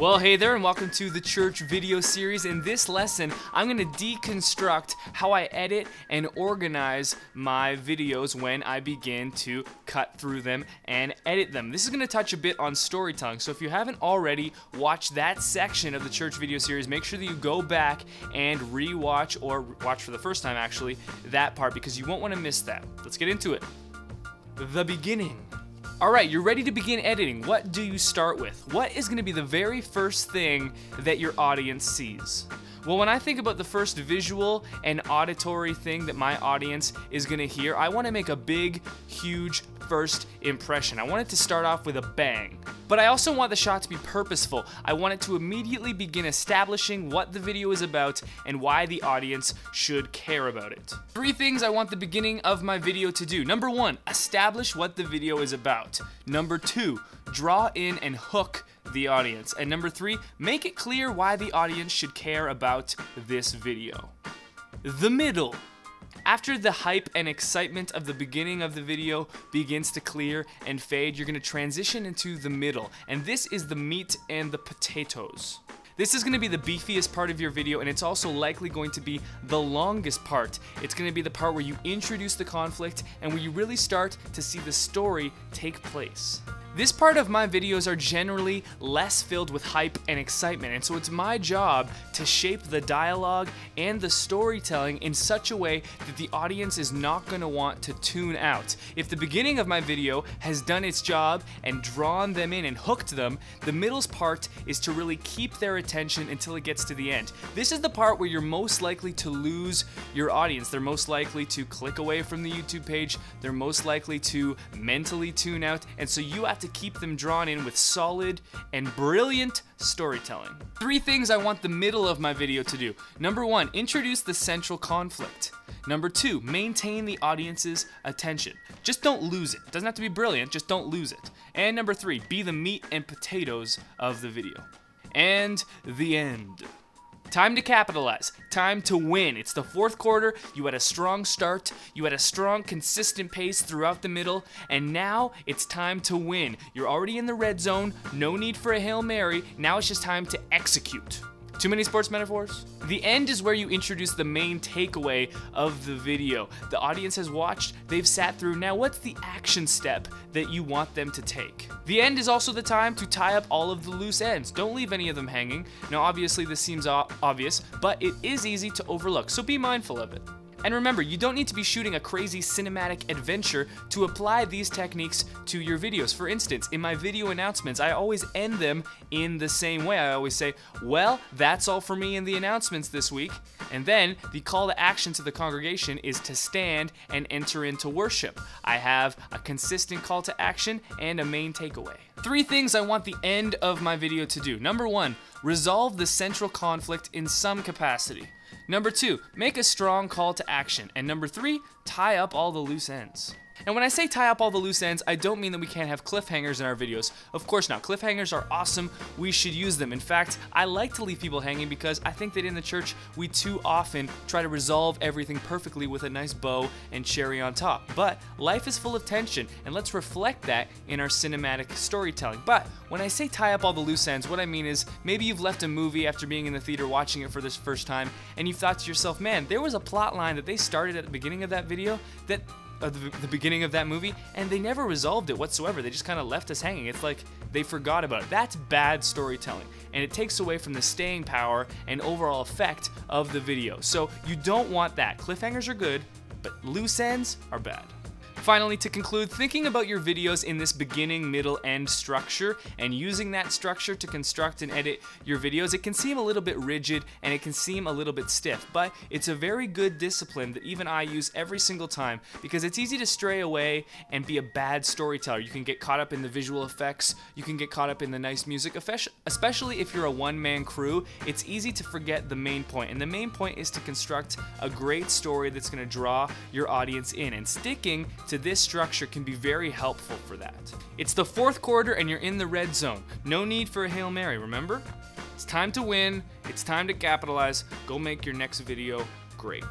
Well, hey there, and welcome to the church video series. In this lesson, I'm going to deconstruct how I edit and organize my videos when I begin to cut through them and edit them. This is going to touch a bit on storytelling, so if you haven't already watched that section of the church video series, make sure that you go back and re-watch, or watch for the first time actually, that part, because you won't want to miss that. Let's get into it. The beginning. Alright, you're ready to begin editing. What do you start with? What is going to be the very first thing that your audience sees? Well, when I think about the first visual and auditory thing that my audience is going to hear, I want to make a big, huge first impression. I want it to start off with a bang. But I also want the shot to be purposeful. I want it to immediately begin establishing what the video is about and why the audience should care about it. 3 things I want the beginning of my video to do. Number 1, establish what the video is about. Number 2, draw in and hook the audience. And number 3, make it clear why the audience should care about this video. The middle. After the hype and excitement of the beginning of the video begins to clear and fade, you're going to transition into the middle, and this is the meat and the potatoes. This is going to be the beefiest part of your video, and it's also likely going to be the longest part. It's going to be the part where you introduce the conflict and where you really start to see the story take place. This part of my videos are generally less filled with hype and excitement, and so it's my job to shape the dialogue and the storytelling in such a way that the audience is not going to want to tune out. If the beginning of my video has done its job and drawn them in and hooked them, the middle's part is to really keep their attention until it gets to the end. This is the part where you're most likely to lose your audience. They're most likely to click away from the YouTube page, they're most likely to mentally tune out, and so you have to keep them drawn in with solid and brilliant storytelling. 3 things I want the middle of my video to do. Number 1, introduce the central conflict. Number 2, maintain the audience's attention. Just don't lose it. It doesn't have to be brilliant, just don't lose it. And number 3, be the meat and potatoes of the video. And the end. Time to capitalize, time to win. It's the 4th quarter, you had a strong start, you had a strong, consistent pace throughout the middle, and now it's time to win. You're already in the red zone, no need for a Hail Mary, now it's just time to execute. Too many sports metaphors? The end is where you introduce the main takeaway of the video. The audience has watched, they've sat through, now what's the action step that you want them to take? The end is also the time to tie up all of the loose ends. Don't leave any of them hanging. Now obviously this seems obvious, but it is easy to overlook, so be mindful of it. And remember, you don't need to be shooting a crazy cinematic adventure to apply these techniques to your videos. For instance, in my video announcements, I always end them in the same way. I always say, well, that's all for me in the announcements this week. And then the call to action to the congregation is to stand and enter into worship. I have a consistent call to action and a main takeaway. 3 things I want the end of my video to do. Number 1, resolve the central conflict in some capacity. Number 2, make a strong call to action. And number 3, tie up all the loose ends. And when I say tie up all the loose ends, I don't mean that we can't have cliffhangers in our videos. Of course not. Cliffhangers are awesome. We should use them. In fact, I like to leave people hanging because I think that in the church, we too often try to resolve everything perfectly with a nice bow and cherry on top. But life is full of tension, and let's reflect that in our cinematic storytelling. But when I say tie up all the loose ends, what I mean is maybe you've left a movie after being in the theater watching it for the first time, and you've thought to yourself, man, there was a plot line that they started at the beginning of that video that the beginning of that movie, and they never resolved it whatsoever. They just kind of left us hanging. It's like they forgot about it. That's bad storytelling, and it takes away from the staying power and overall effect of the video. So you don't want that. Cliffhangers are good, but loose ends are bad. Finally, to conclude, thinking about your videos in this beginning, middle, end structure and using that structure to construct and edit your videos, it can seem a little bit rigid and it can seem a little bit stiff, but it's a very good discipline that even I use every single time because it's easy to stray away and be a bad storyteller. You can get caught up in the visual effects, you can get caught up in the nice music, especially if you're a one-man crew. It's easy to forget the main point, and the main point is to construct a great story that's going to draw your audience in, and sticking to this structure can be very helpful for that. It's the 4th quarter and you're in the red zone. No need for a Hail Mary, remember? It's time to win, it's time to capitalize. Go make your next video great.